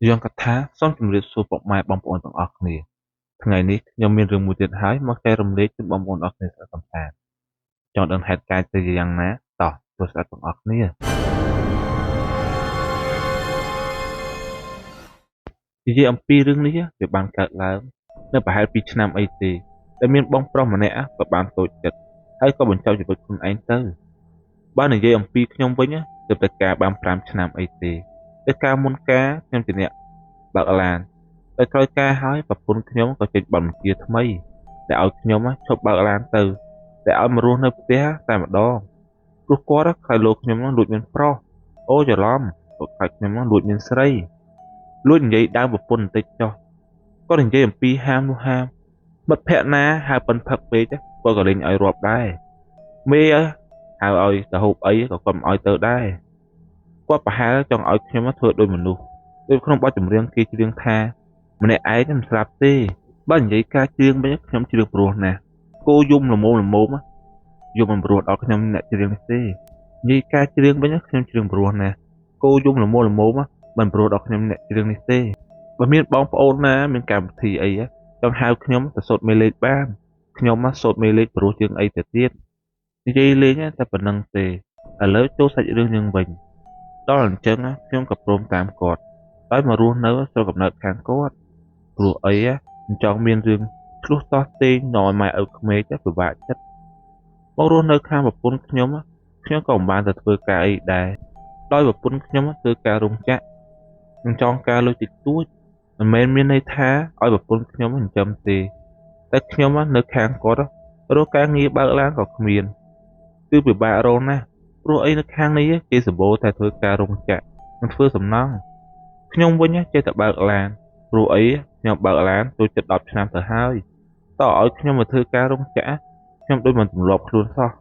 យើងគិតថាសូមជម្រាបសួរពុកម៉ែបងប្អូនទាំងអស់គ្នាថ្ងៃនេះខ្ញុំមានរឿងមួយទៀតហើយមកចែករំលែកជូនបងប្អូនអស់គ្នាស្ដាប់កំសាន្តចង់ដឹងហេតុការណ៍ទៅយ៉ាងណាតោះចូលស្ដាប់ទាំងអស់គ្នានិយាយអំពីរឿងនេះវាបានកើតឡើងនៅប្រហែល2ឆ្នាំអីទេដែលមានបងប្រុសម្នាក់ក៏បានតូចចិត្តហើយក៏បញ្ចប់ជីវិតខ្លួនឯងទៅបើនិយាយអំពីខ្ញុំវិញទើបតែការបាន5ឆ្នាំអីទេតែកាលមុនការខ្ញុំជាអ្នកបើកឡានដោយក្រោយការហើយប្រពន្ធខ្ញុំក៏ចេញប័ណ្ណបញ្ជាថ្មីដែលឲ្យខ្ញុំឈប់បើកឡានទៅតែឲ្យមករស់នៅផ្ទះតែម្ដងព្រោះគាត់ខ្លាចលោកខ្ញុំលួចមានប្រុសអូច្រឡំគាត់ខ្លាចខ្ញុំលួចមានស្រីលួចនិយាយដើមប្រពន្ធបន្តិចចុះគាត់និយាយអំពីហាមនោះហាមមិត្តភក្តិណាហៅប៉ិនផឹកពេកគាត់ក៏លេងឲ្យរាប់ដែរមេហៅឲ្យទៅហូបអីក៏គាត់មិនឲ្យទៅដែរគាត់ប្រហែលចង់ឲ្យខ្ញុំធ្វើដូចមនុស្សដូចក្នុងបទចម្រៀងគេច្រៀងថាម្នាក់ឯងមិនស្លាប់ទេបើនិយាយការច្រៀងវិញខ្ញុំច្រៀងព្រោះណាស់គោយំល្មមយំមិនព្រោះដល់ខ្ញុំអ្នកច្រៀងនេះទេនិយាយការច្រៀងវិញខ្ញុំច្រៀងព្រោះណាស់គោយំល្មមមិនព្រោះដល់ខ្ញុំអ្នកច្រៀងនេះទេបើមានបងប្អូនណាមានកម្មវិធីអីចង់ហៅខ្ញុំទៅសូត្រមេលេខបានខ្ញុំសូត្រមេលេខព្រោះជាងអីទៅទៀតនិយាយលេងតែប៉ុណ្្នឹងទេឥឡូវចូលសាច់រឿងយើងវិញដល់អញ្ចឹងខ្ញុំក៏ព្រមតាមគាត់ដោយមករស់នៅស្រុកកំណើតខាងគាត់ព្រោះអីមិនចង់មានរឿងឆ្លោះតោះតេងណយម៉ែឪក្មេកពិបាកចិត្តមករស់នៅខាងប្រពន្ធខ្ញុំក៏មិនបានទៅធ្វើការអីដែរដោយប្រពន្ធខ្ញុំធ្វើការរោងចក្រនឹងចង់ការលុយតិចតួចមិនមែនមានន័យថាឲ្យប្រពន្ធខ្ញុំចិញ្ចឹមទេតែខ្ញុំនៅខាងគាត់រកការងារបើកឡានក៏គ្មានគឺពិបាករកណាស់ព្រោះអីនៅខាងនេះគេសម្បូរតែធ្វើការរោងចក្រនិងធ្វើសំណង់ខ្ញុំវិញចេះតែបើកឡានព្រោះអីខ្ញុំបើកឡានចូលចិត្ត10ឆ្នាំទៅហើយតើឲ្យខ្ញុំមកធ្វើការរោងចក្រខ្ញុំដូចមិនទម្លាប់ខ្លួនសោះ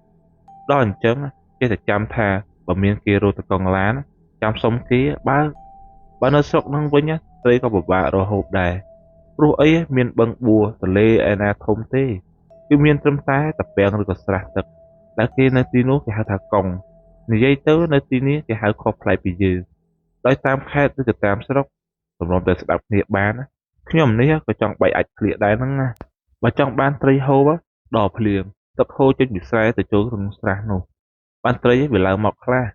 ដល់អញ្ចឹងចេះតែចាំថាបើមានគេរត់ទៅកង់ឡានចាំសុំគេបើនៅស្រុកហ្នឹងវិញត្រីក៏ពិបាករកហូបដែរព្រោះអីមានបឹងបួទន្លេឯណាធំទេគឺមានត្រឹមតែតាពាំងឬក៏ស្រះទឹកដែលគេនៅទីនោះគេហៅថាកុងនិយាយទៅនៅទីនេះគេហៅខុសប្លែកពីយើងដោយតាមខេត្តឬក៏តាមស្រុកសម្រាប់តែស្ដាប់គ្នាបានខ្ញុំនេះក៏ចង់បែកអាចឃ្លៀកដែរហ្នឹងណាបើចង់បានត្រីហូបដល់ភ្លៀងទឹកហូរចេញពីស្រែទៅចូលក្នុងស្រះនោះបានត្រីវាឡើងមកខ្លះ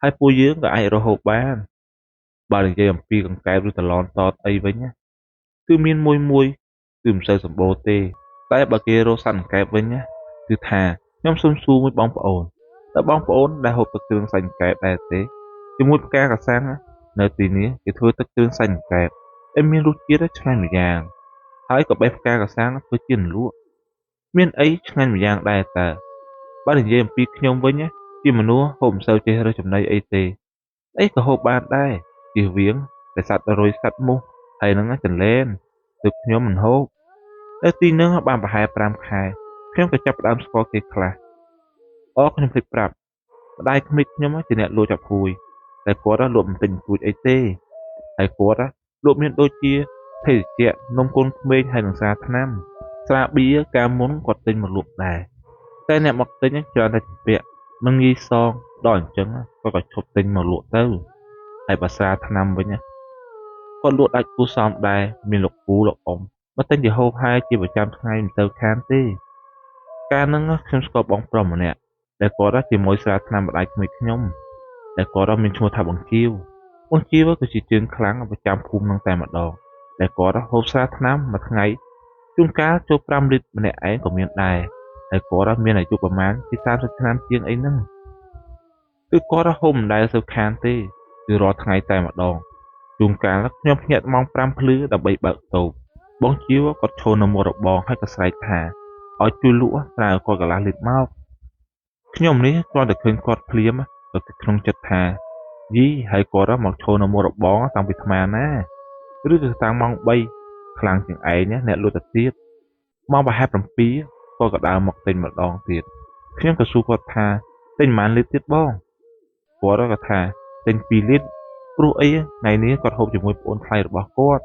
ហើយពួកយើងក៏អាចរកហូបបានបើនិយាយអំពីកង្កែបឬត្រឡនតតអីវិញគឺមានមួយគឺមិនសូវសម្បូរទេតែបើគេរកសត្វកង្កែបវិញគឺថាខ្ញុំសុំសួរមួយបងប្អូនតើបងប្អូនដែលហូបទឹកគ្រឿងសាច់កង្កែបដែរទេជាមួយផ្កាកសាំងនៅទីនេះគេធ្វើទឹកគ្រឿងសាច់កង្កែបដែលមានរសជាតិឆ្ងាញ់ម្យ៉ាងហើយក៏បេះផ្កាកសាំងធ្វើជាលក់មានអីឆ្ងាញ់ម្យ៉ាងដែរតើបើនិយាយអំពីខ្ញុំវិញជាមនុស្សហូបមិនសូវចេះរើសចំណីអីទេអីក៏ហូបបានដែរជៀសវាងតែសត្វរុយសត្វមូសហើយនឹងចន្លែនទើបខ្ញុំមិនហូបនៅទីនោះបានប្រហែល5ខែខ្ញុំក៏ចាប់ផ្ដើមស្គាល់គេខ្លះខ្ញុំភ្លេចប្រាប់ម្ដាយក្មេកខ្ញុំជាអ្នកលក់ចាប់ហួយតែគាត់លក់មិនទិញទួចអីទេហើយគាត់លក់មានដូចជាភេសជ្ជៈនំកូនក្មេងហើយនឹងស្រាថ្នាំស្រាបៀកាលមុនគាត់ទិញមកលក់ដែរតែអ្នកមកទិញច្រើនតែជាពាក់មិនងាយសងដល់អញ្ចឹងគាត់ក៏ឈប់ទិញមកលក់ទៅហើយបើស្រាថ្នាំវិញគាត់លក់ដាច់គូសមដែរមានលោកពូលោកអ៊ំមកទិញជាហូបហើយជាប្រចាំថ្ងៃមិនទៅខានទេកាលហ្នឹងខ្ញុំស្គាល់បងប្រុសម្នាក់ដែលគាត់ជាមួយស្រាថ្នាំម្ដាយក្មេកខ្ញុំដែលគាត់មានឈ្មោះថាបង្គាវគឺជាជើងខ្លាំងប្រចាំភូមិនឹងតែម្ដងដែលគាត់ហូបស្រាថ្នាំមួយថ្ងៃជួនកាលចូល5លីត្រម្នាក់ឯងក៏មានដែរហើយគាត់មានអាយុប្រមាណជា30ឆ្នាំជាងអីហ្នឹងគឺគាត់ហូបមិនដែលសូវខានទេគឺរាល់ថ្ងៃតែម្ដងជួនកាលខ្ញុំភ្ញាក់ម៉ោង5ភ្លឺដើម្បីបើកតូបបងជីវគាត់ឈរនៅមុខរបងហើយក៏ស្រែកថាឲ្យជួយលក់ស្រាគាត់កន្លះលីត្រមកខ្ញុំនេះគ្រាន់តែឃើញគាត់ភ្លាមក៏គិតក្នុងចិត្តថាយីហើយគាត់មកឈរនៅមុខរបងតាំងពីថ្មណាឬក៏តាំងម៉ោង3ខ្លាំងជាងឯងអ្នកលក់ទៅទៀតម៉ោងប្រហែល7គាត់ក៏ដើរមកទិញម្ដងទៀតខ្ញុំក៏សួរគាត់ថាទិញប៉ុន្មានលីត្រទៀតបងគាត់ក៏ថាទិញ2លីត្រព្រោះអីថ្ងៃនេះគាត់ហូបជាមួយប្អូនថ្លៃរបស់គាត់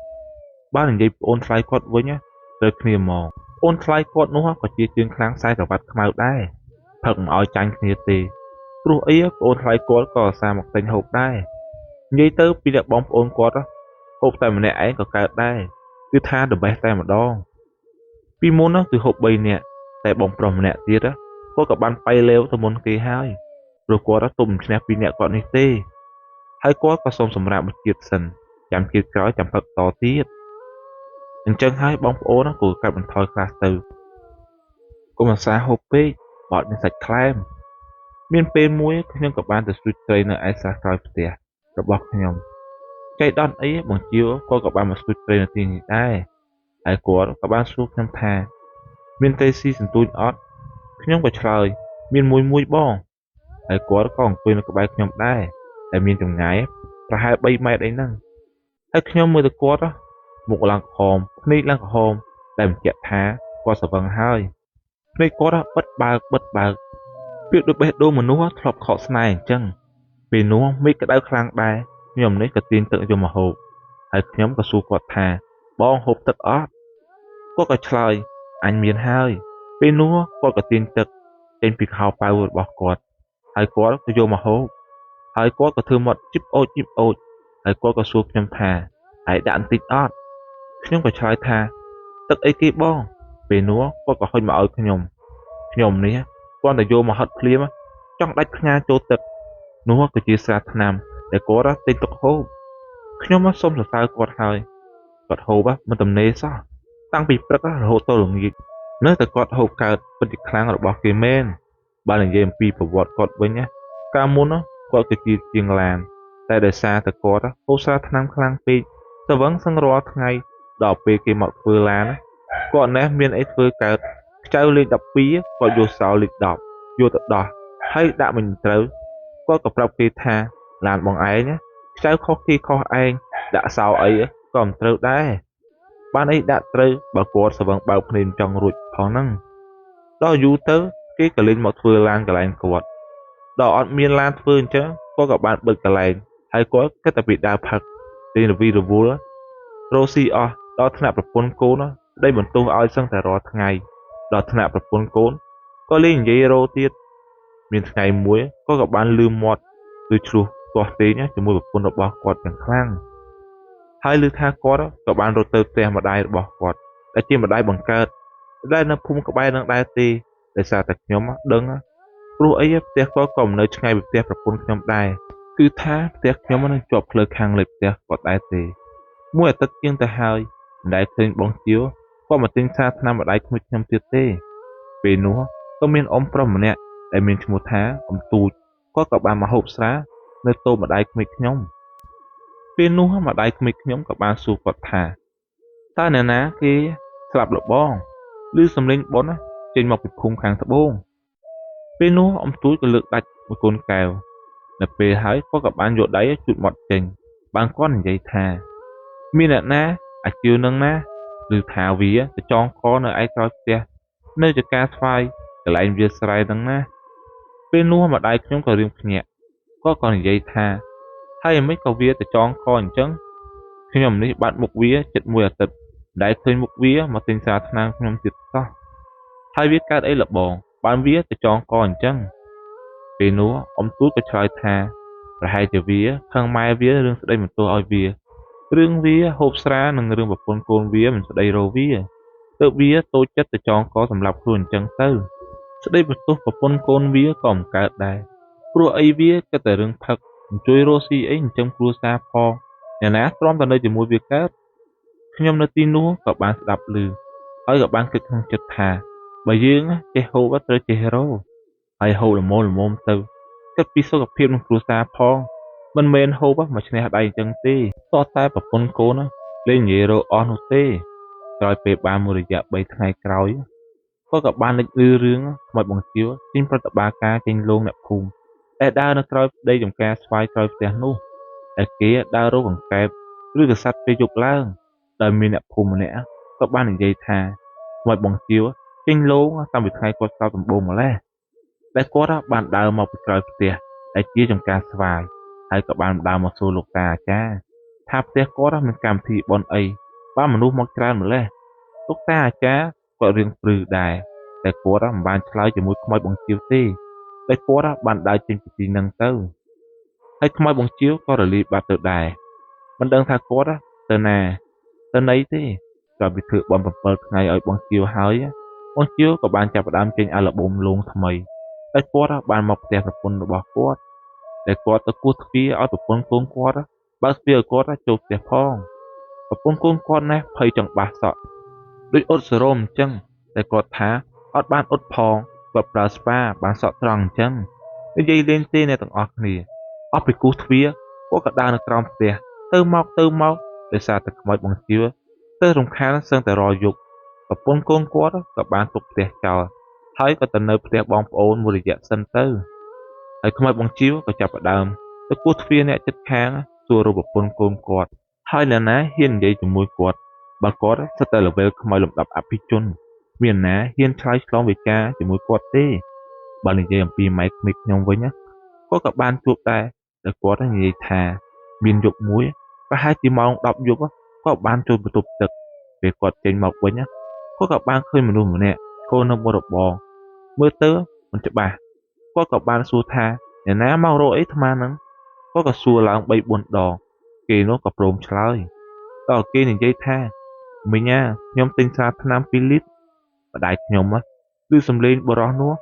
បើនិយាយប្អូនថ្លៃគាត់វិញត្រូវគ្នាហ្មងប្អូនថ្លៃគាត់នោះក៏ជាជើងខ្លាំងខ្សែក្រវ៉ាត់ខ្មៅដែរផឹកមិនឲ្យចាញ់គ្នាទេព្រោះអីប្អូនថ្លៃគាត់ក៏អាសាមកទិញហូបដែរនិយាយទៅពីអ្នកបងប្អូនគាត់ ហូបតែម្នាក់ឯងក៏កើតដែរគឺថា the best តែម្ដងពីមុនគឺហូប3នាក់តែបងប្រុសម្នាក់ទៀតគាត់ក៏បានបៃលាវទៅមុនគេហើយព្រោះគាត់ទុំឈ្នះពីអ្នកគាត់នេះទេហើយគាត់ក៏សូមសម្រាប់មួយជាតិសិនចាំជាតិក្រោយចាំផឹកតទៀតអញ្ចឹងហើយបងប្អូនក៏កាត់បន្ថយខ្លះទៅកុំអាសាហូបពេកបត់មានសាច់ខ្លែមមានពេលមួយខ្ញុំក៏បានទៅស្ទូចត្រីនៅឯស្រះក្រោយផ្ទះរបស់ខ្ញុំចៃដន្យអីបងជាវគាត់ក៏បានមកស្ទូចត្រីនៅទីនេះដែរហើយគាត់ក៏បានសួរខ្ញុំថាមានត្រីស៊ីសន្ទូចអត់ខ្ញុំក៏ឆ្លើយមានមួយបងហើយគាត់ក៏អង្គុយនៅក្បែរខ្ញុំដែរតែមានចម្ងាយប្រហែល3ម៉ែត្រអីហ្នឹងហើយខ្ញុំមើលទៅគាត់មុខឡើងក្រហមភ្នែកឡើងក្រហមតែបញ្ជាក់ថាគាត់ស្វឹងហើយភ្នែកគាត់បិទបើកពាក្យដូចបេះដូងមនុស្សធ្លាប់ខកស្នេហ៍អញ្ចឹងពេលនោះមេឃក្តៅខ្លាំងដែរខ្ញុំនេះក៏ទាញទឹកយកមកហូបហើយខ្ញុំក៏សួរគាត់ថាបងហូបទឹកអត់គាត់ក៏ឆ្លើយអញមានហើយពេលនោះគាត់ក៏ទាញទឹកចេញពីខោប៉ៅរបស់គាត់ហើយគាត់ក៏យកមកហូបហើយគាត់ក៏ធ្វើមាត់ជីបអូចហើយគាត់ក៏សួរខ្ញុំថាហើយដាក់បន្តិចអត់ខ្ញុំក៏ឆ្លើយថាទឹកអីគេបងពេលនោះគាត់ក៏ហុចមកឲ្យខ្ញុំនេះគាត់តែយកមកហិតភ្លាមចង់ដាច់ផ្ញើចូលទឹកនោះក៏ជាស្រាថ្នាំដែលគាត់ទិញទឹកហូបខ្ញុំសូមសរសើរគាត់ហើយគាត់ហូបមិនទំនេរសោះតាំងពីព្រឹករហូតដល់ល្ងាចនៅតែគាត់ហូបកើតពិតជាខ្លាំងរបស់គេមែនបើនិយាយអំពីប្រវត្តិគាត់វិញកាលមុនគាត់គឺជាជាងឡានតែដោយសារតែគាត់ហូបស្រាថ្នាំខ្លាំងពេកស្វឹងសឹងរាល់ថ្ងៃដល់ពេលគេមកធ្វើឡានគាត់ណេះមានអីធ្វើកើតខ្ចៅលេខ12គាត់យកសោលេខ10យកទៅដោះហើយដាក់មិនត្រូវគាត់ក៏ប្រាប់គេថាឡានបងឯងខ្ចៅខុសគេខុសឯងដាក់សោអីក៏មិនត្រូវដែរបានអីដាក់ត្រូវបើគាត់ស្វឹងបើកភ្នែកចង់រួចផងហ្នឹងដល់យូរទៅគេក៏លេងមកធ្វើឡានកន្លែងគាត់ដល់អត់មានឡានធ្វើអញ្ចឹងគាត់ក៏បានបិទកន្លែងហើយគាត់គិតតែពីដើរផឹកលេងរវីរវល់រស់ស៊ីអស់ដល់ថ្នាក់ប្រពន្ធកូនដេញបន្ទោសឲ្យសឹងតែរាល់ថ្ងៃដល់ថ្នាក់ប្រពន្ធកូនក៏លេងនិយាយរោទៀតមានថ្ងៃមួយគាត់ក៏បានលឺមាត់ឬឆ្លោះទាស់ទេងជាមួយប្រពន្ធរបស់គាត់យ៉ាងខ្លាំងហើយឮថាគាត់ក៏បានរត់ទៅផ្ទះម្ដាយរបស់គាត់ដែលជាម្ដាយបង្កើតដែលនៅភូមិក្បែរនឹងដែរទេដោយសារតែខ្ញុំដឹងព្រោះអីផ្ទះគាត់ក៏មិននៅឆ្ងាយពីផ្ទះប្រពន្ធខ្ញុំដែរគឺថាផ្ទះខ្ញុំនឹងជាប់ផ្លូវខាងលិចផ្ទះគាត់ដែរទេមួយអាទិត្យជាងទៅហើយម្ដាយឃើញបងជាវគាត់មកទិញសារថ្នាំម្ដាយក្មួយខ្ញុំទៀតទេពេលនោះក៏មានអ៊ំប្រុសម្នាក់ដែលមានឈ្មោះថាអ៊ំទូចគាត់ក៏បានមកហូបស្រានៅតូបម្ដាយក្មួយខ្ញុំពេលនោះម្ដាយក្មួយខ្ញុំក៏បានសួរគាត់ថាតើអ្នកណាគេស្លាប់លបងឬសំលេងប៉ុនចេញមកពីភូមិខាងត្បូងពេលនោះអ៊ំទូចក៏លើកដាច់មួយកូនកែវនៅពេលហើយគាត់ក៏បានយកដៃជូតមាត់ចេញបានគាត់និយាយថាមានអ្នកណាអាជីវនឹងណាឬថាវាទៅចងកនៅឯក្រោយផ្ទះនៅចកាស្វាយកន្លែងវាស្រែហ្នឹងណាពេលនោះម្ដាយខ្ញុំក៏រៀងភ្ញាក់គាត់ក៏និយាយថាហើយមិនក៏វាទៅចងកអញ្ចឹងខ្ញុំនេះបាត់មុខវាចិត្តមួយអាទិត្យម្ដាយឃើញមុខវាមកទិញសារថ្នាំខ្ញុំទៀតសោះហើយវាកើតអីលបងបានវាទៅចងកអញ្ចឹងពេលនោះអ៊ំទូចក៏ឆ្លើយថាប្រហែលជាវាខឹងម៉ែវារឿងស្ដីបន្ទោសឲ្យវារឿងវាហូបស្រានិងរឿងប្រពន្ធកូនវាមិនស្ដីរវាទើបវាតូចចិត្តទៅចងកសម្រាប់ខ្លួនអញ្ចឹងទៅស្ដីបន្ទោសប្រពន្ធកូនវាក៏មិនកើតដែរព្រោះអីវាគិតតែរឿងផឹកជួយរស់ស៊ីអីចិញ្ចឹមគ្រួសារផងអ្នកណាទ្រាំតែនៅជាមួយវាកើតខ្ញុំនៅទីនោះក៏បានស្ដាប់ឮហើយក៏បានគិតក្នុងចិត្តថាបើយើងចេះហូបត្រូវចេះរស់ហើយហូបល្មមទៅគិតពីសុខភាពនិងគ្រួសារផងមិនមែនហូបមកឈ្នះដៃអញ្ចឹងទេតោះតែប្រពន្ធកូនលេងនិយាយរកអស់នោះទេក្រោយពេលបានមួយរយៈ3ថ្ងៃក្រោយគាត់ក៏បានលេចឮរឿងខ្មោចបង្គាវចេញប្រតិបត្តិការចេញលងអ្នកភូមិដែលដើរនៅក្រោយដីចំការស្វាយក្រោយផ្ទះនោះដែលគេដើររកកង្កែបឬកសត្វពេលយប់ឡើងដោយមានអ្នកភូមិម្នាក់ក៏បាននិយាយថាខ្មោចបង្គាវចេញលងតាំងពីថ្ងៃគាត់ស្លាប់ដំបូងម្ល៉េះដែលគាត់បានដើរមកពីក្រោយផ្ទះដែលជាចំការស្វាយហើយក៏បានដើរមកសួរលោកតាអាចារ្យថាផ្ទះគាត់មានកម្មវិធីបុណ្យអីបានមនុស្សមកច្រើនម្ល៉េះលោកតាអាចារ្យក៏រៀងព្រឺដែរតែគាត់មិនបានឆ្លើយជាមួយខ្មោចបង្គាវទេតែគាត់បានដើរចេញពីទីហ្នឹងទៅហើយខ្មោចបង្គាវក៏រលាយបាត់ទៅដែរមិនដឹងថាគាត់ ទៅណាទៅណីទេក៏វាធ្វើបន់7ថ្ងៃឲ្យបងជាវហើយបងជាវក៏បានចាប់ផ្ដើមចេញអាល់ប៊ុមលងថ្មីតែគាត់បានមកផ្ទះប្រពន្ធរបស់គាត់តែគាត់ទៅគោះទ្វារឲ្យប្រពន្ធកូនគាត់បើកទ្វារឲ្យគាត់ចូលផ្ទះផងប្រពន្ធកូនគាត់ណាស់ភ័យចង់បាសសក់ដូចអ៊ុតសរោមអញ្ចឹងតែគាត់ថាអត់បានអ៊ុតផងគាត់ប្រើស្ប៉ាបានសក់ត្រង់អញ្ចឹងនិយាយលេងទេអ្នកទាំងអស់គ្នាអស់ពីគូសទ្វារគាត់ក៏ដើរនៅក្រោមផ្ទះទៅមកដោយសារតែខ្មោចបង្គាទៅរំខានសឹងតែរាល់យប់ប្រពន្ធកូនគាត់ក៏បានទុកផ្ទះចោលហើយក៏ទៅនៅផ្ទះបងប្អូនមួយរយៈសិនទៅហើយខ្មោចបង្គាក៏ចាប់ផ្ដើមទៅគោះទ្វារអ្នកជិតខាងសួររកប្រពន្ធកូនគាត់ហើយអ្នកណាហ៊ាននិយាយជាមួយគាត់បើគាត់សិតតែល្វែលខ្មោចលំដាប់អភិជនមានណាហ៊ានឆ្លើយឆ្លងវិការជាមួយគាត់ទេបើនិយាយអំពីម៉ែក្មេកខ្ញុំវិញគាត់ក៏បានជួបដែរតែគាត់និយាយថាមានយប់មួយប្រហែលជាម៉ោង10យប់គាត់បានចូលបន្ទប់ទឹកពេលគាត់ចេញមកវិញគាត់ក៏បានឃើញមនុស្សម្នាក់ឈរនៅមុខរបរមើលទៅមិនច្បាស់គាត់ក៏បានសួរថាអ្នកណាមករកអីថ្មហ្នឹងគាត់ក៏សួរឡើង3 4ដងគេនោះក៏ព្រមឆ្លើយដល់គេនិយាយថាមិញខ្ញុំទិញស្រាថ្នាំ2លីត្របដាយខ្ញុំគឺសំលេងបរោះនោះ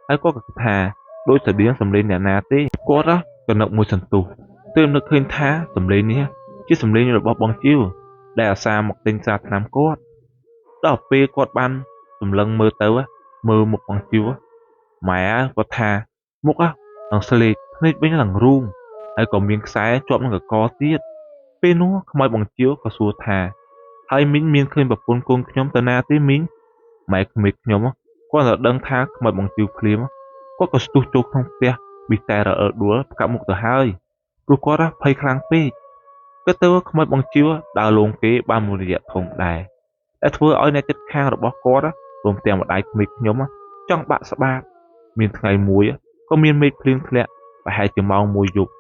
ហើយគាត់ក៏ថាដូចស្តៀងសំលេងអ្នកណាទេគាត់ក៏នឹកមួយសន្ទុះទើបនឹកឃើញថាសំលេងនេះជាសំលេងរបស់បងជីវដែលអាសាមកទិញស្រាថ្នាំគាត់ដល់ពេលគាត់បានសម្លឹងមើលទៅមើលមុខបងជីវម៉ែគាត់ថាមុខនឹងស្លេកភ្នែកវិញឡើងរូងហើយក៏មានខ្សែជាប់នឹងកកទៀតពេលនោះខ្មោចបងជីវក៏សួរថាហើយមីងមានឃើញប្រពន្ធកូនខ្ញុំទៅណាទេមីងម៉ែក្មេកខ្ញុំគាត់ទៅដឹងថាខ្មោចបងជីវភ្លាមគាត់ក៏ស្ទុះចូលក្នុងផ្ទះប៊ីតែរអិលដួលផ្កាប់មុខទៅហើយព្រោះគាត់ភ័យខ្លាំងពេកក៏ទៅខ្មោចបងជីវដើរលងគេបានមួយរយៈធំដែរតែធ្វើឲ្យអ្នកចិត្តខាងរបស់គាត់ព្រមទាំងម្ដាយក្មេកខ្ញុំចង់បាក់ស្បាតមានថ្ងៃមួយក៏មានមេឃភ្លៀងធ្លាក់ប្រហែលជាម៉ោង1យប់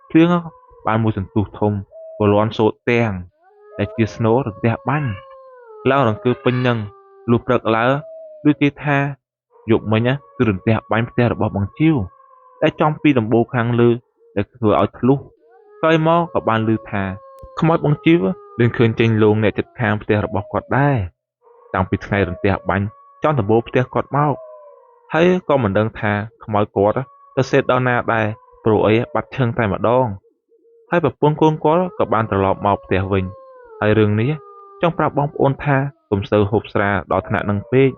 ភ្លៀងបានមួយសន្ទុះធំក៏លាន់សូត្រទាំងដែលជាស្នូររន្ទះបាញ់ឡើងរង្គើពេញនឹងលុះព្រឹកឡើងដូចគេថាយប់មិញគឺរន្ទះបាញ់ផ្ទះរបស់បងជីវដែលចំពីដំបូលខាងលើដែលធ្វើឲ្យធ្លុះក្រោយមកក៏បានឮថាខ្មោចបងជីវលេងឃើញចេញលងអ្នកចិត្តខាងផ្ទះរបស់គាត់ដែរតាំងពីថ្ងៃរន្ទះបាញ់ចំដំបូលផ្ទះគាត់មកហើយក៏មិនដឹងថាខ្មោចគាត់ទៅសេតដល់ណាដែរព្រោះអីបាត់ឈឹងតែម្ដងហើយប្រពន្ធកូនគាត់ក៏បានត្រឡប់មកផ្ទះវិញហើយរឿងនេះចង់ប្រាប់បងប្អូនថាកុំសូវហូបស្រាដល់ថ្នាក់នឹងពេក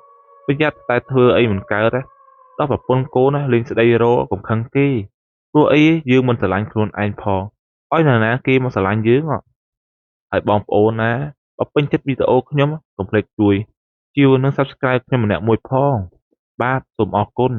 ប្រយ័ត្នតែធ្វើអីមិនកើតដល់ប្រពន្ធកូនលេងស្ដីរកុំខឹងគេព្រោះអីយើងមិនស្រឡាញ់ខ្លួនឯងផងឲ្យនរណាគេមកស្រឡាញ់យើងហើយបងប្អូនណាបើពេញចិត្តវីដេអូខ្ញុំកុំភ្លេចជួយ Chill និង Subscribe ខ្ញុំម្នាក់មួយផងបាទសូមអរគុណ